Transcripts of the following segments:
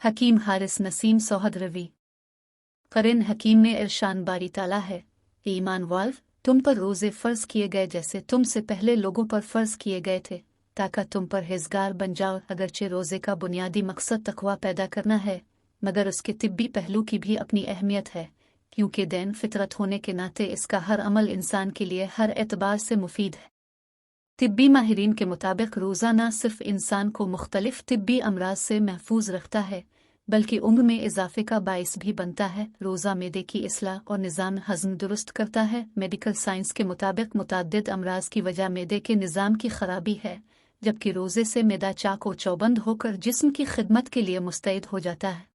हकीम हारिस नसीम सोहद रवी करीन हकीम में इरशान बारी ताला है, ईमान वाल्व तुम पर रोज़े फ़र्ज़ किए गए जैसे तुमसे पहले लोगों पर फ़र्ज़ किए गए थे, ताकि तुम पर हिज़गार बन जाओ। अगरचे रोज़े का बुनियादी मकसद तक़वा पैदा करना है, मगर उसके तिब्बी पहलू की भी अपनी अहमियत है, क्योंकि दिन फितरत होने के नाते इसका हर अमल इंसान के लिए हर एतबार से मुफीद है। तिब्बी माहिरीन के मुताबिक रोज़ा न सिर्फ इंसान को मुख्तलिफ तिब्बी अमराज से महफूज रखता है, बल्कि उम्र में इजाफे का बाइस भी बनता है। रोज़ा मैदे की इस्लाह और निज़ाम हज़म दुरुस्त करता है। मेडिकल साइंस के मुताबिक मुतअद्दिद अमराज की वजह मैदे के निज़ाम की खराबी है, जबकि रोज़े से मैदा चाक व चौबंद होकर जिस्म की खिदमत के लिए मुस्तैद हो जाता है।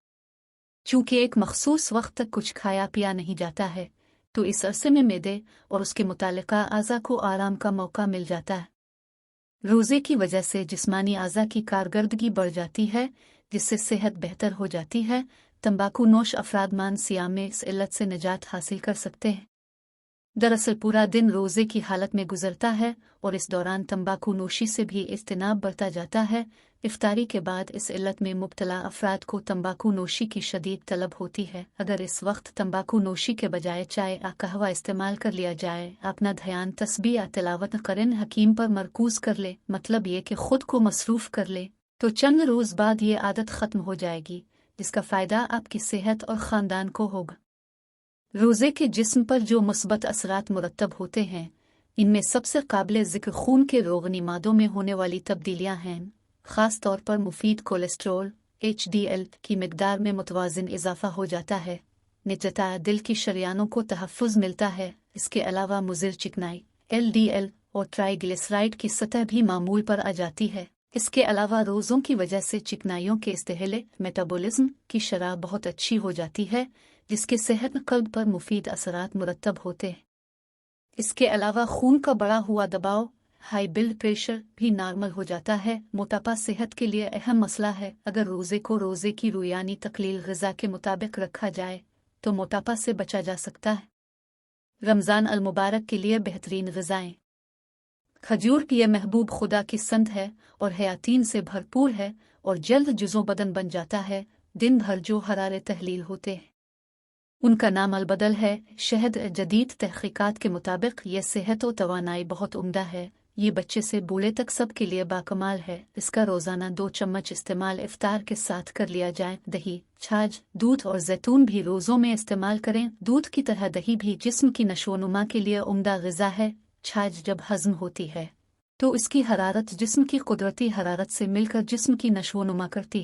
चूँकि एक मखसूस वक्त तक कुछ खाया पिया नहीं जाता है, तो इस अरसे में मैदे और उसके मुतालिका आज़ा को आराम का मौका मिल जाता है। रोज़े की वजह से जिस्मानी आज़ा की कारकर्दगी बढ़ जाती है, जिससे सेहत बेहतर हो जाती है। तंबाकू नोश अफराद मान सियाम में इस इल्लत से निजात हासिल कर सकते हैं। दरअसल पूरा दिन रोज़े की हालत में गुजरता है और इस दौरान तंबाकू नोशी से भी इज्तनाब बढ़ता जाता है। इफ्तारी के बाद इस इल्लत में मुब्तला अफराद को तंबाकू नोशी की शदीद तलब होती है। अगर इस वक्त तंबाकू नोशी के बजाय चाय या कहवा इस्तेमाल कर लिया जाए, अपना ध्यान तस्बीह या तिलावत करीन हकीम पर मरकूज कर ले, मतलब ये कि खुद को मसरूफ़ कर ले, तो चंद रोज़ बाद ये आदत ख़त्म हो जाएगी, जिसका फ़ायदा आपकी सेहत और ख़ानदान को होगा। रोज़े के जिस्म पर जो मुस्बत असरात मुरतब होते हैं, इनमें सबसे काबिल ज़िक्र खून के रोगनी मादों में होने वाली तब्दीलियाँ हैं। ख़ास तौर पर मुफीद कोलेस्ट्रॉल HDL की मिकदार में मुतवाज़िन इजाफा हो जाता है, निचता दिल की शरियानों को तहफ़्फ़ुज़ मिलता है। इसके अलावा मुज़िर चिकनाई LDL और ट्राइग्लिसराइड की सतह भी मामूल पर आ जाती है। इसके अलावा रोज़ों की वजह से चिकनाइयों के इस्तेहले मेटाबॉलिज्म की शरह बहुत अच्छी हो जाती है, जिसके सेहत कल्ब पर मुफीद असरात मुरतब होते हैं। इसके अलावा खून का बढ़ा हुआ दबाव हाई ब्लड प्रेशर भी नॉर्मल हो जाता है। मोटापा सेहत के लिए अहम मसला है। अगर रोज़े को रोज़े की रूयानी तकलील ग़िज़ा के मुताबिक रखा जाए तो मोटापा से बचा जा सकता है। रमज़ान अल मुबारक के लिए बेहतरीन ग़िज़ाएँ। खजूर यह महबूब खुदा की संत है और हयातीन से भरपूर है और जल्द जुज़ो बदन बन जाता है। दिन भर जो हरारे तहलील होते हैं, उनका नाम अलबदल है। शहद जदीद तहक़ीक़ात के मुताबिक यह सेहत व तवानाई बहुत उम्दा है। ये बच्चे से बूढ़े तक सब के लिए बाकमाल है। इसका रोज़ाना 2 चम्मच इस्तेमाल इफ्तार के साथ कर लिया जाए। दही, छाछ, दूध और जैतून भी रोज़ों में इस्तेमाल करें। दूध की तरह दही भी जिस्म की नशोनुमा के लिए उम्दा ग़िज़ा है। छाछ जब हज़म होती है तो इसकी हरारत जिस्म की कुदरती हरारत से मिलकर जिस्म की नशोनुमा करती है।